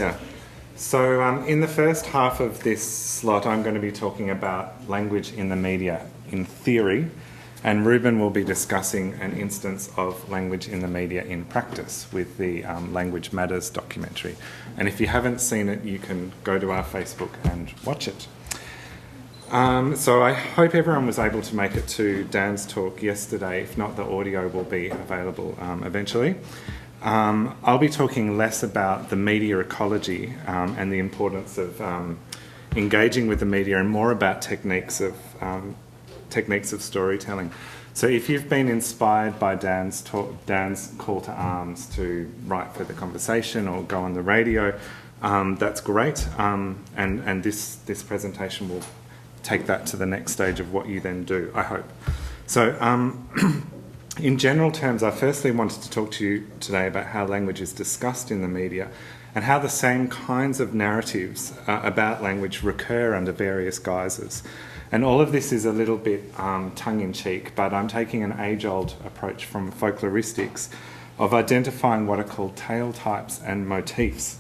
Yeah. So in the first half of this slot, I'm going to be talking about language in the media in theory, and Ruben will be discussing an instance of language in the media in practice with the Language Matters documentary. And if you haven't seen it, you can go to our Facebook and watch it. So I hope everyone was able to make it to Dan's talk yesterday. If not, the audio will be available eventually. I'll be talking less about the media ecology and the importance of engaging with the media, and more about techniques of storytelling. So if you've been inspired by Dan's call to arms to write for the conversation or go on the radio, that's great. And this presentation will take that to the next stage of what you then do, I hope. So in general terms, I firstly wanted to talk to you today about how language is discussed in the media and how the same kinds of narratives about language recur under various guises. And all of this is a little bit tongue-in-cheek, but I'm taking an age-old approach from folkloristics of identifying what are called tale types and motifs.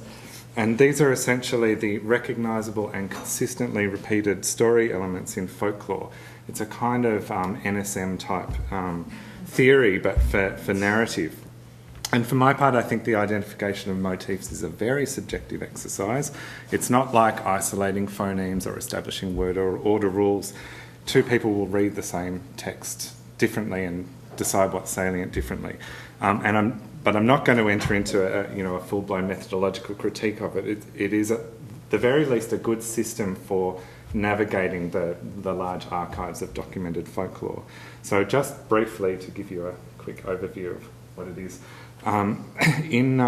And these are essentially the recognisable and consistently repeated story elements in folklore. It's a kind of NSM type theory, but for narrative. And for my part, I think the identification of motifs is a very subjective exercise. It's not like isolating phonemes or establishing word or order rules. Two people will read the same text differently and decide what's salient differently. But I'm not going to enter into a full-blown methodological critique of it. It is, at the very least, a good system for navigating the large archives of documented folklore. So just briefly, to give you a quick overview of what it is. In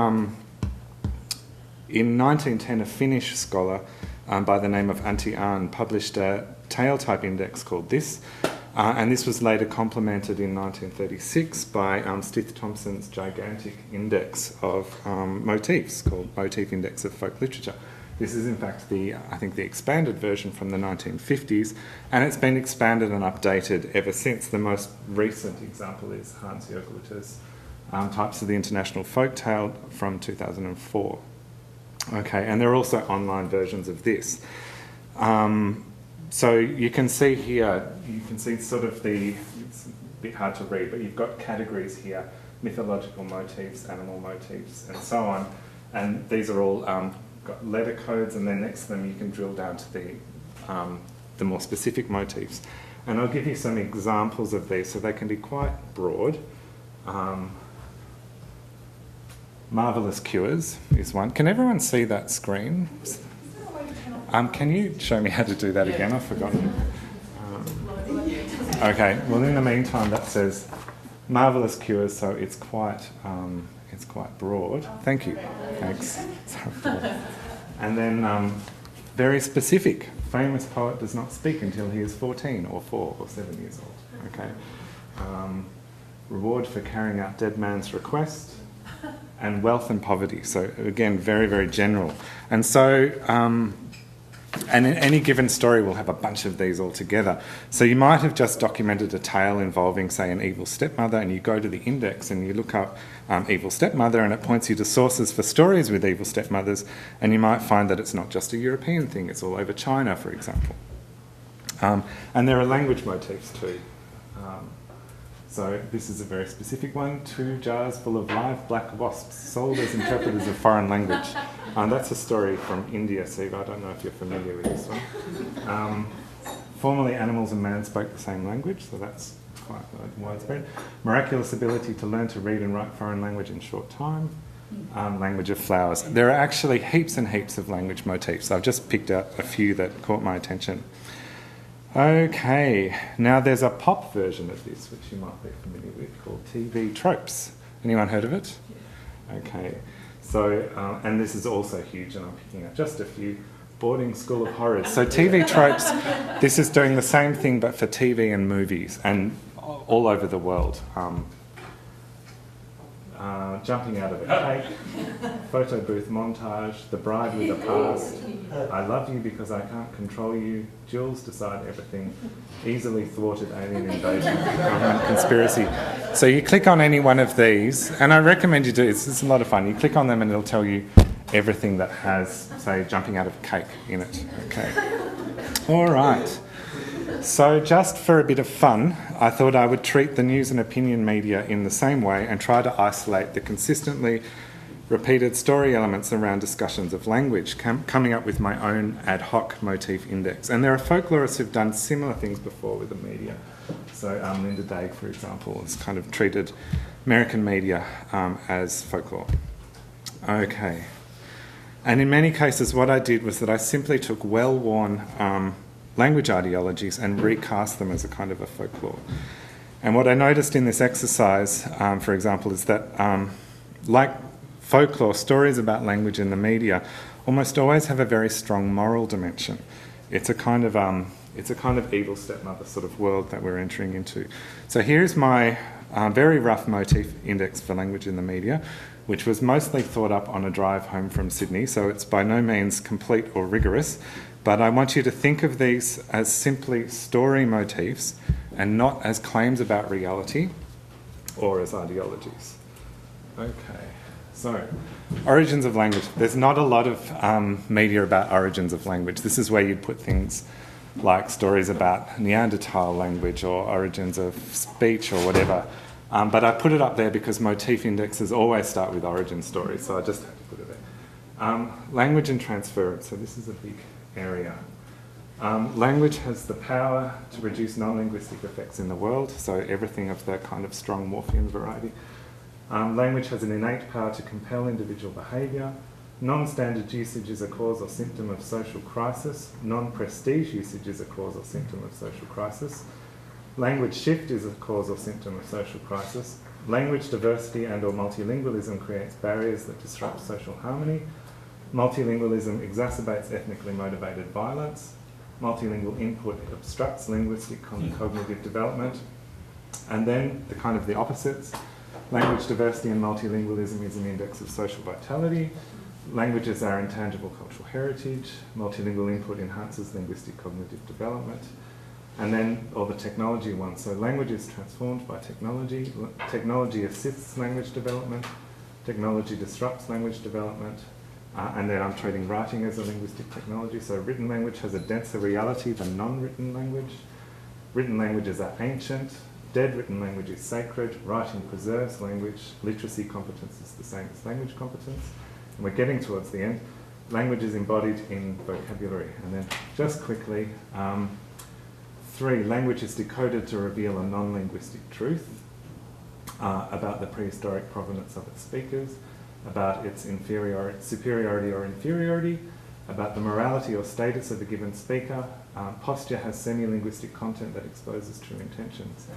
1910, a Finnish scholar by the name of Antti Ahn published a tale type index called this, and this was later complemented in 1936 by Stith Thompson's gigantic index of motifs called Motif Index of Folk Literature. This is in fact the expanded version from the 1950s, and it's been expanded and updated ever since. The most recent example is Hans Jörglitter's Types of the International Folktale from 2004. Okay, and there are also online versions of this. So you can see here, sort of it's a bit hard to read, but you've got categories here: mythological motifs, animal motifs, and so on. And these are all got letter codes, and then next to them you can drill down to the more specific motifs. And I'll give you some examples of these, so they can be quite broad. Marvellous cures is one. Can everyone see that screen? Can you show me how to do that again? I've forgotten. Okay, well in the meantime that says marvellous cures, so it's quite broad. Thank you. Thanks. And then very specific. Famous poet does not speak until he is 14 or 4 or 7 years old. Okay. Reward for carrying out dead man's request. And wealth and poverty. So again, very, very general. And so, and in any given story will have a bunch of these all together. So you might have just documented a tale involving, say, an evil stepmother, and you go to the index and you look up evil stepmother, and it points you to sources for stories with evil stepmothers, and you might find that it's not just a European thing, it's all over China, for example. And there are language motifs too. So this is a very specific one: 2 jars full of live black wasps sold as interpreters of foreign language. That's a story from India, Steve. I don't know if you're familiar with this one. Formerly, animals and man spoke the same language, so that's quite widespread. Miraculous ability to learn to read and write foreign language in short time. Language of flowers. There are actually heaps and heaps of language motifs. I've just picked out a few that caught my attention. Okay, now there's a pop version of this, which you might be familiar with, called TV tropes. Anyone heard of it? Yeah. Okay, so, and this is also huge, and I'm picking out just a few. Boarding School of Horrors. So TV tropes, this is doing the same thing, but for TV and movies, and all over the world. Jumping out of a cake, photo booth montage, the bride with a past, I love you because I can't control you, Jules decide everything, easily thwarted alien invasion, government conspiracy. So you click on any one of these, and I recommend you do, it's a lot of fun, you click on them and it'll tell you everything that has, say, jumping out of a cake in it. Okay. All right. So just for a bit of fun, I thought I would treat the news and opinion media in the same way and try to isolate the consistently repeated story elements around discussions of language, coming up with my own ad hoc motif index. And there are folklorists who've done similar things before with the media. So Linda Day, for example, has kind of treated American media as folklore. Okay. And in many cases, what I did was that I simply took well-worn language ideologies and recast them as a kind of a folklore. And what I noticed in this exercise, for example, is that like folklore, stories about language in the media almost always have a very strong moral dimension. It's a kind of evil stepmother sort of world that we're entering into. So here's my very rough motif index for language in the media, which was mostly thought up on a drive home from Sydney, so it's by no means complete or rigorous, but I want you to think of these as simply story motifs and not as claims about reality or as ideologies. Okay, so origins of language. There's not a lot of media about origins of language. This is where you'd put things like stories about Neanderthal language or origins of speech or whatever. But I put it up there because motif indexes always start with origin stories, so I just had to put it there. Language and transference, so this is a big area. Language has the power to produce non-linguistic effects in the world, so everything of that kind of strong morpheme variety. Language has an innate power to compel individual behaviour. Non-standard usage is a cause or symptom of social crisis. Non-prestige usage is a cause or symptom of social crisis. Language shift is a cause or symptom of social crisis. Language diversity and or multilingualism creates barriers that disrupt social harmony. Multilingualism exacerbates ethnically motivated violence. Multilingual input obstructs linguistic cognitive development. And then the opposites. Language diversity and multilingualism is an index of social vitality. Languages are intangible cultural heritage. Multilingual input enhances linguistic cognitive development. And then all the technology ones. So language is transformed by technology. Technology assists language development. Technology disrupts language development. And then I'm treating writing as a linguistic technology. So written language has a denser reality than non-written language. Written languages are ancient. Dead written language is sacred. Writing preserves language. Literacy competence is the same as language competence. And we're getting towards the end. Language is embodied in vocabulary. And then just quickly, 3, language is decoded to reveal a non-linguistic truth about the prehistoric provenance of its speakers, about its superiority or inferiority, about the morality or status of a given speaker. Posture has semi-linguistic content that exposes true intentions.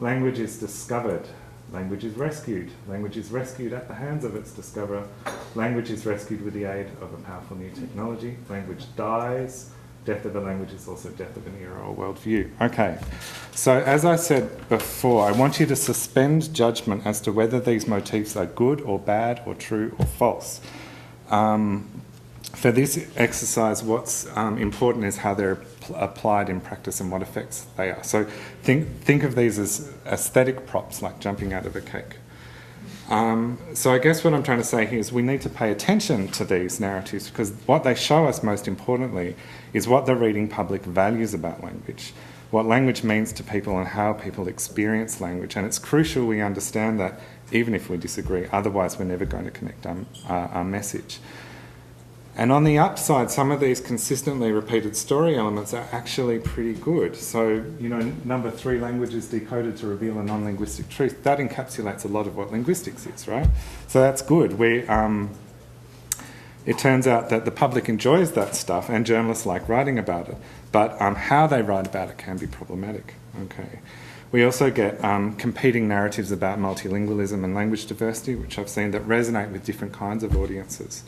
Language is discovered. Language is rescued. Language is rescued at the hands of its discoverer. Language is rescued with the aid of a powerful new technology. Language dies. Death of a language is also death of an era or worldview. Okay, so as I said before, I want you to suspend judgment as to whether these motifs are good or bad or true or false. For this exercise, what's important is how they're applied in practice and what effects they are. So think of these as aesthetic props, like jumping out of a cake. So I guess what I'm trying to say here is we need to pay attention to these narratives because what they show us most importantly is what the reading public values about language, what language means to people and how people experience language. And it's crucial we understand that even if we disagree, otherwise we're never going to connect our message. And on the upside, some of these consistently repeated story elements are actually pretty good. So, number 3, language is decoded to reveal a non-linguistic truth. That encapsulates a lot of what linguistics is, right? So that's good. It turns out that the public enjoys that stuff and journalists like writing about it, but how they write about it can be problematic. Okay. We also get competing narratives about multilingualism and language diversity, which I've seen that resonate with different kinds of audiences.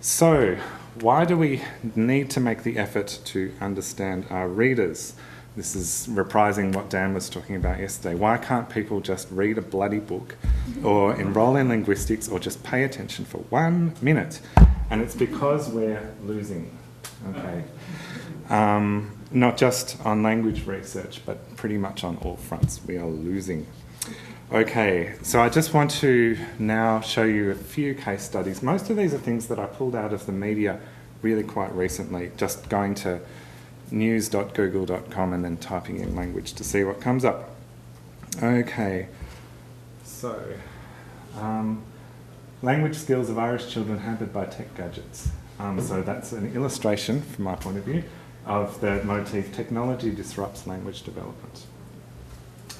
So, why do we need to make the effort to understand our readers? This is reprising what Dan was talking about yesterday. Why can't people just read a bloody book or enrol in linguistics or just pay attention for 1 minute? And it's because we're losing, okay? Not just on language research, but pretty much on all fronts. We are losing. Okay, so I just want to now show you a few case studies. Most of these are things that I pulled out of the media really quite recently, just going to news.google.com and then typing in language to see what comes up. Okay, so language skills of Irish children hampered by tech gadgets. So that's an illustration, from my point of view, of the motif technology disrupts language development.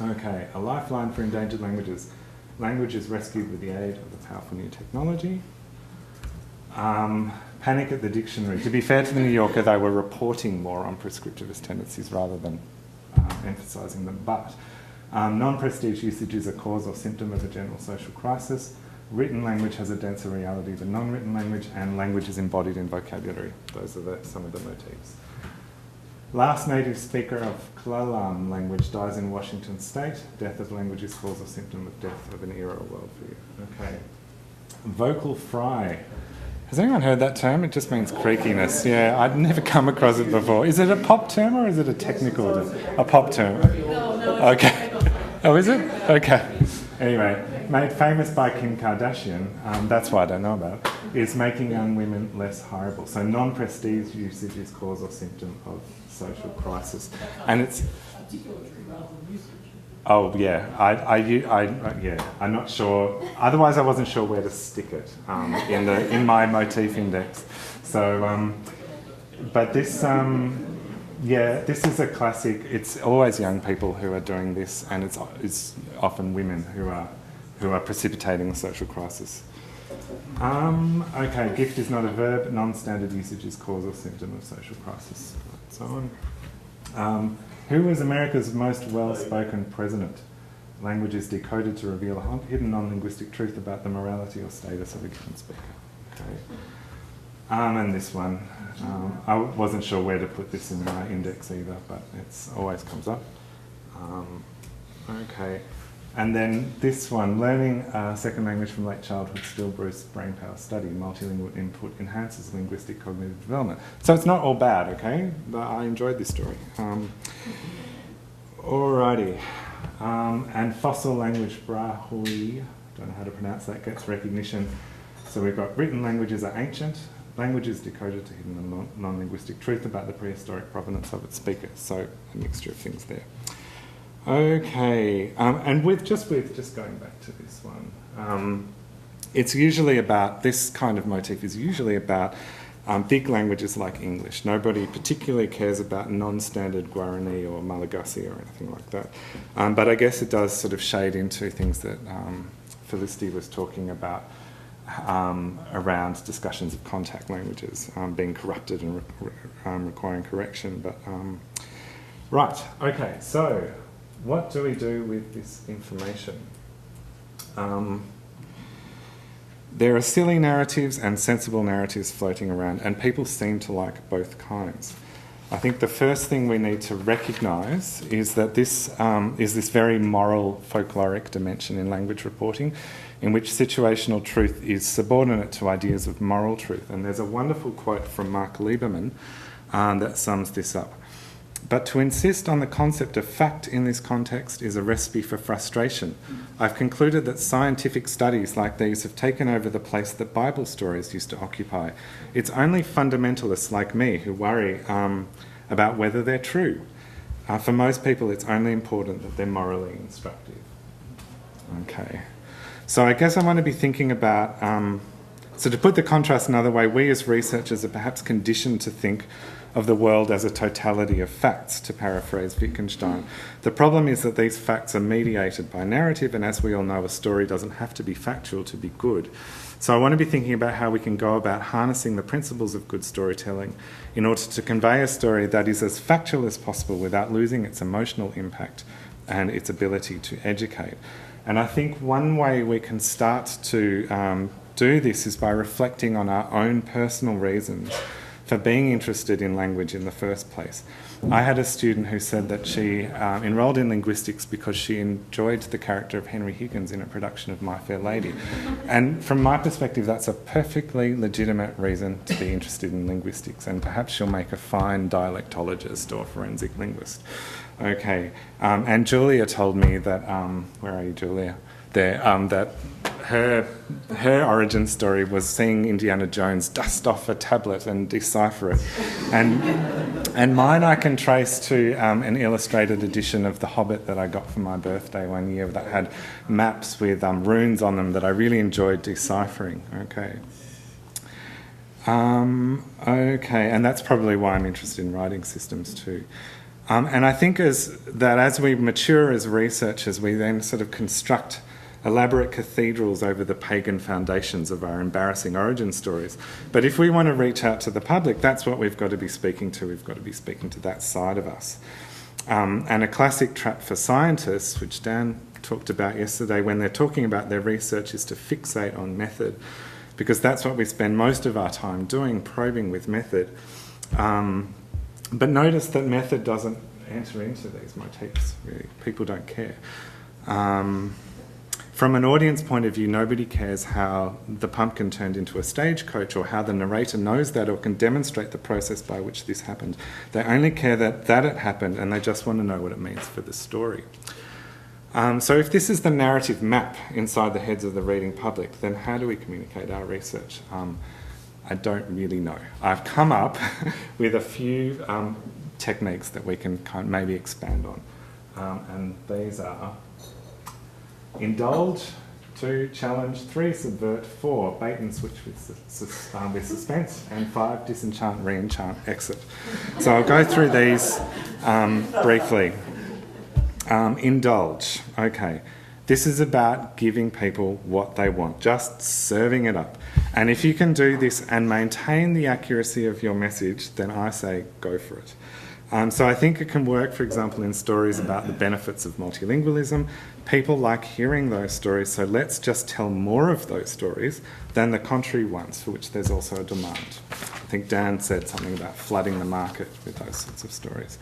Okay, a lifeline for endangered languages. Language is rescued with the aid of the powerful new technology. Panic at the dictionary. To be fair to the New Yorker, they were reporting more on prescriptivist tendencies rather than emphasising them. But non-prestige usage is a cause or symptom of a general social crisis. Written language has a denser reality than non-written language, and language is embodied in vocabulary. Those are some of the motifs. Last native speaker of Klalam language dies in Washington State. Death of language is cause or symptom of death of an era or worldview. Okay. Vocal fry. Has anyone heard that term? It just means creakiness. Yeah, I'd never come across it before. Is it a pop term or is it a technical term? A pop term. No. Okay. Oh, is it? Okay. Anyway, made famous by Kim Kardashian, that's why I don't know about it, is making young women less hireable. So non-prestige usage is cause or symptom of social crisis. And it's... Oh, yeah. Yeah, I'm not sure. Otherwise, I wasn't sure where to stick it in my motif index. So, but this... yeah, this is a classic. It's always young people who are doing this, and it's often women who are precipitating the social crisis. Okay, gift is not a verb. Non-standard usage is cause or symptom of social crisis. So on. Who was America's most well-spoken president? Language is decoded to reveal a hidden non-linguistic truth about the morality or status of a given speaker. Okay. And this one. I wasn't sure where to put this in my index either, but it always comes up. Okay, and then this one, learning a second language from late childhood still boosts brain power study. Multilingual input enhances linguistic cognitive development. So it's not all bad, okay? But I enjoyed this story. Alrighty, and fossil language Brahui, don't know how to pronounce that, gets recognition. So we've got written languages are ancient. Language is decoded to hidden non-linguistic truth about the prehistoric provenance of its speakers. So a mixture of things there. Okay, and just going back to this one, it's usually about, this kind of motif is usually about big languages like English. Nobody particularly cares about non-standard Guarani or Malagasy or anything like that. But I guess it does sort of shade into things that Felicity was talking about, around discussions of contact languages being corrupted and requiring correction. But right, okay, so what do we do with this information? There are silly narratives and sensible narratives floating around, and people seem to like both kinds. I think the first thing we need to recognise is that this is this very moral folkloric dimension in language reporting, in which situational truth is subordinate to ideas of moral truth. And there's a wonderful quote from Mark Lieberman that sums this up. But to insist on the concept of fact in this context is a recipe for frustration. I've concluded that scientific studies like these have taken over the place that Bible stories used to occupy. It's only fundamentalists like me who worry about whether they're true. For most people, it's only important that they're morally instructive. Okay. So I guess I want to be thinking about, so to put the contrast another way, we as researchers are perhaps conditioned to think of the world as a totality of facts, to paraphrase Wittgenstein. The problem is that these facts are mediated by narrative, and as we all know, a story doesn't have to be factual to be good. So I want to be thinking about how we can go about harnessing the principles of good storytelling in order to convey a story that is as factual as possible without losing its emotional impact and its ability to educate. And I think one way we can start to do this is by reflecting on our own personal reasons for being interested in language in the first place. I had a student who said that she enrolled in linguistics because she enjoyed the character of Henry Higgins in a production of My Fair Lady. And from my perspective, that's a perfectly legitimate reason to be interested in linguistics, and perhaps she'll make a fine dialectologist or forensic linguist. Okay, and Julia told me that, where are you, Julia? There, that her origin story was seeing Indiana Jones dust off a tablet and decipher it. And mine I can trace to an illustrated edition of The Hobbit that I got for my birthday one year that had maps with runes on them that I really enjoyed deciphering. Okay. Okay, and that's probably why I'm interested in writing systems too. And I think as we mature as researchers, we then sort of construct elaborate cathedrals over the pagan foundations of our embarrassing origin stories. But if we want to reach out to the public, that's what we've got to be speaking to. We've got to be speaking to that side of us. And a classic trap for scientists, which Dan talked about yesterday, when they're talking about their research, is to fixate on method, because that's what we spend most of our time doing, probing with method. But notice that method doesn't enter into these motifs, really. People don't care. From an audience point of view, nobody cares how the pumpkin turned into a stagecoach or how the narrator knows that or can demonstrate the process by which this happened. They only care that it happened, and they just want to know what it means for the story. So if this is the narrative map inside the heads of the reading public, then how do we communicate our research? I don't really know. I've come up with a few techniques that we can maybe expand on. And these are: indulge, 2, challenge, 3, subvert, 4, bait and switch with suspense, and 5, disenchant, re-enchant, exit. So I'll go through these briefly. Indulge, okay. This is about giving people what they want, just serving it up. And if you can do this and maintain the accuracy of your message, then I say go for it. So I think it can work, for example, in stories about the benefits of multilingualism. People like hearing those stories, so let's just tell more of those stories than the contrary ones, for which there's also a demand. I think Dan said something about flooding the market with those sorts of stories.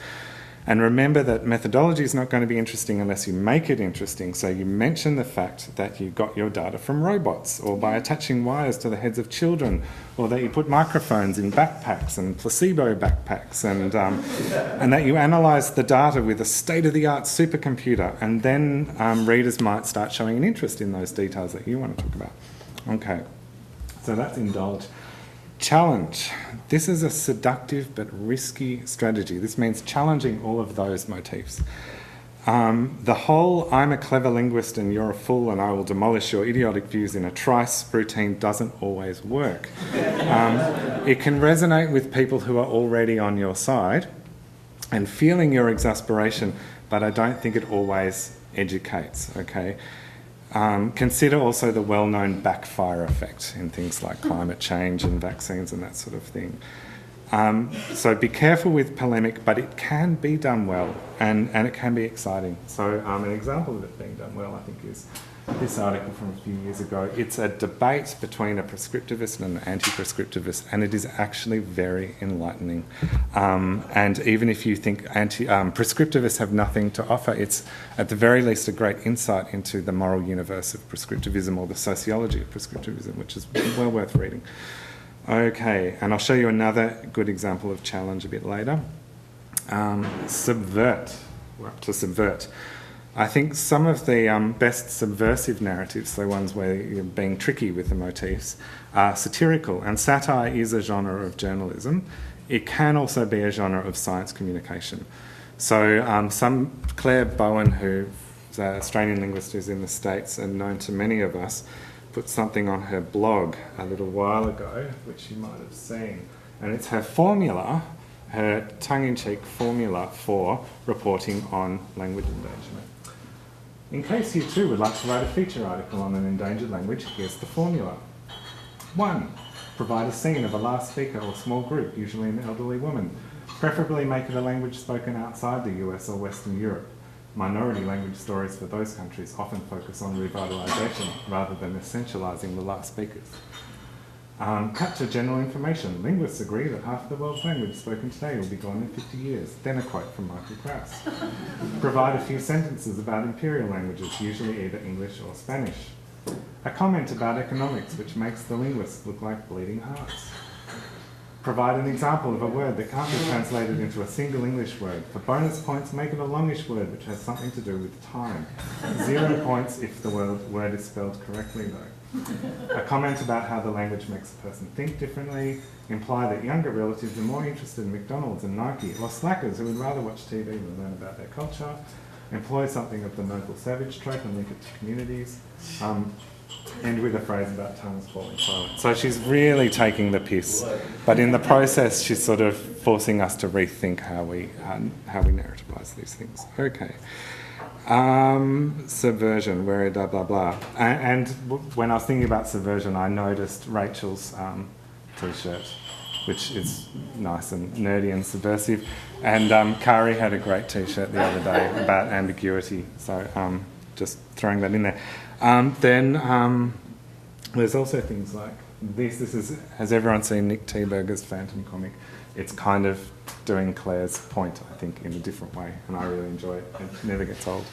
And remember that methodology is not going to be interesting unless you make it interesting. So you mention the fact that you got your data from robots, or by attaching wires to the heads of children, or that you put microphones in backpacks and placebo backpacks, and that you analyse the data with a state-of-the-art supercomputer, and then readers might start showing an interest in those details that you want to talk about. Okay, so that's indulge. Challenge. This is a seductive but risky strategy. This means challenging all of those motifs. The whole "I'm a clever linguist and you're a fool and I will demolish your idiotic views in a trice" routine doesn't always work. It can resonate with people who are already on your side and feeling your exasperation, but I don't think it always educates, okay? Consider also the well-known backfire effect in things like climate change and vaccines and that sort of thing. So be careful with polemic, but it can be done well, and it can be exciting. So an example of it being done well, I think, is this article from a few years ago. It's a debate between a prescriptivist and an anti-prescriptivist, and it is actually very enlightening. And even if you think prescriptivists have nothing to offer, it's at the very least a great insight into the moral universe of prescriptivism, or the sociology of prescriptivism, which is well worth reading. Okay, and I'll show you another good example of challenge a bit later. Subvert. We're up to subvert. I think some of the best subversive narratives, the ones where you're being tricky with the motifs, are satirical, and satire is a genre of journalism. It can also be a genre of science communication. So Claire Bowen, who's an Australian linguist who's in the States and known to many of us, put something on her blog a little while ago, which you might have seen. And it's her formula, her tongue-in-cheek formula for reporting on language endangerment. In case you too would like to write a feature article on an endangered language, here's the formula. 1. Provide a scene of a last speaker or small group, usually an elderly woman. Preferably make it a language spoken outside the US or Western Europe. Minority language stories for those countries often focus on revitalisation rather than essentialising the last speakers. Cut to general information. Linguists agree that half the world's language spoken today will be gone in 50 years. Then a quote from Michael Krauss. Provide a few sentences about imperial languages, usually either English or Spanish. A comment about economics, which makes the linguists look like bleeding hearts. Provide an example of a word that can't be translated into a single English word. For bonus points, make it a longish word which has something to do with time. 0 points if the word is spelled correctly, though. A comment about how the language makes a person think differently. Imply that younger relatives are more interested in McDonald's and Nike, or slackers who would rather watch TV than learn about their culture. Employ something of the noble savage trope and link it to communities. End with a phrase about tongues falling silent. So she's really taking the piss, but in the process she's sort of forcing us to rethink how we narrativise these things. Okay. Subversion, where blah blah blah. And when I was thinking about subversion, I noticed Rachel's t-shirt, which is nice and nerdy and subversive. And Kari had a great t-shirt the other day about ambiguity. So just throwing that in there. Then there's also things like this. This is, has everyone seen Nick Teberger's Phantom comic? It's kind of doing Claire's point, I think, in a different way, and I really enjoy it. It never gets old.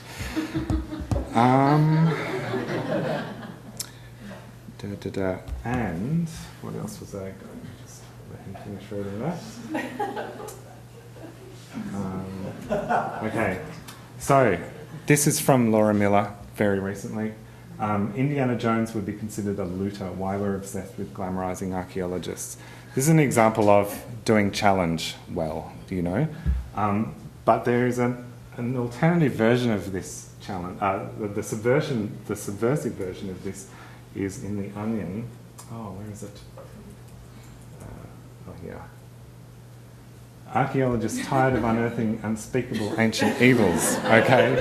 And what else was I going to just let him finish reading that? Okay, so this is from Laura Miller very recently. Indiana Jones would be considered a looter. Why we're obsessed with glamorising archaeologists. This is an example of doing challenge well, do you know? But there is an alternative version of this challenge. The subversive version of this is in The Onion. Oh, where is it? Here. Archaeologists tired of unearthing unspeakable ancient evils. Okay?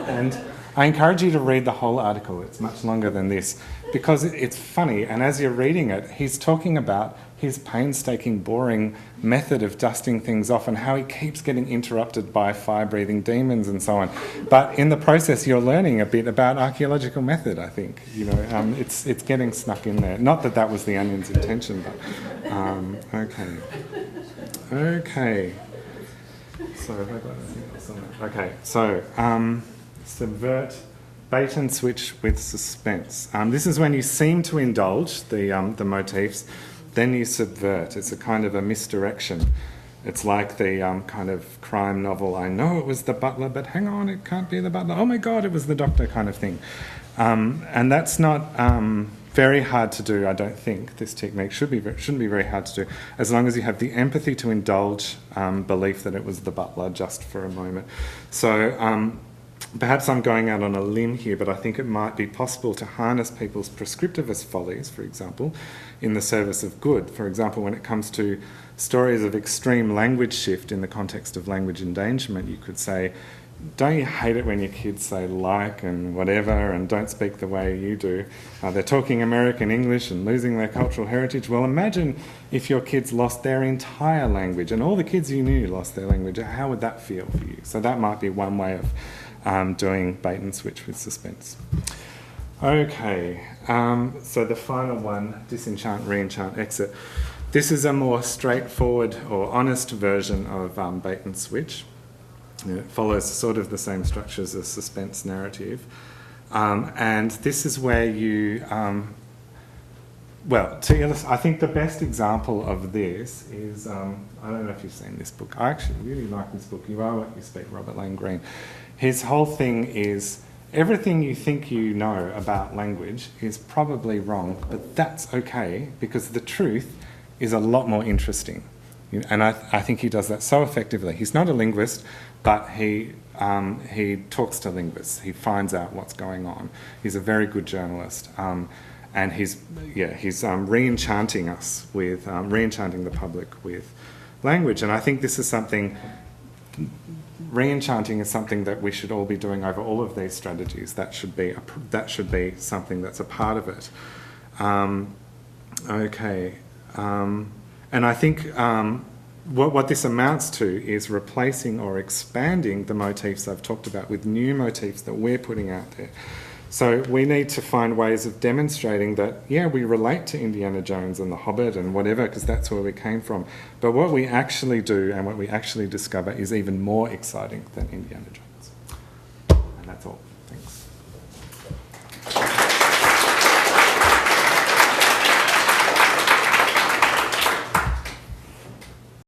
And I encourage you to read the whole article. It's much longer than this because it's funny, and as you're reading it, he's talking about his painstaking, boring method of dusting things off and how he keeps getting interrupted by fire-breathing demons and so on. But in the process, you're learning a bit about archaeological method, I think. You know, it's getting snuck in there. Not that that was the Onion's intention, but okay. Okay. So have I got anything else on that? Okay, so subvert, bait and switch with suspense. This is when you seem to indulge the motifs, then you subvert. It's a kind of a misdirection. It's like the kind of crime novel, I know it was the butler, but hang on, it can't be the butler. Oh my God, it was the doctor kind of thing. And that's not very hard to do, I don't think. This technique shouldn't be very hard to do, as long as you have the empathy to indulge belief that it was the butler just for a moment. So perhaps I'm going out on a limb here, but I think it might be possible to harness people's prescriptivist follies, for example, in the service of good. For example, when it comes to stories of extreme language shift in the context of language endangerment, you could say, don't you hate it when your kids say like and whatever and don't speak the way you do? They're talking American English and losing their cultural heritage. Well, imagine if your kids lost their entire language and all the kids you knew lost their language. How would that feel for you? So that might be one way of doing bait and switch with suspense. Okay, so the final one, disenchant, reenchant, exit. This is a more straightforward or honest version of bait and switch. It follows sort of the same structure as a suspense narrative. And this is where you... well, to illustrate, I think the best example of this is... I don't know if you've seen this book. I actually really like this book. You Are What You Speak, Robert Lane Greene. His whole thing is everything you think you know about language is probably wrong, but that's okay because the truth is a lot more interesting. And I think he does that so effectively. He's not a linguist, but he talks to linguists. He finds out what's going on. He's a very good journalist. And he's re-enchanting us with, re-enchanting the public with language. And I think this is something... Re-enchanting is something that we should all be doing over all of these strategies. That should be something that's a part of it. Okay, and I think what this amounts to is replacing or expanding the motifs I've talked about with new motifs that we're putting out there. So we need to find ways of demonstrating that, yeah, we relate to Indiana Jones and The Hobbit and whatever, because that's where we came from. But what we actually do and what we actually discover is even more exciting than Indiana Jones. And that's all. Thanks.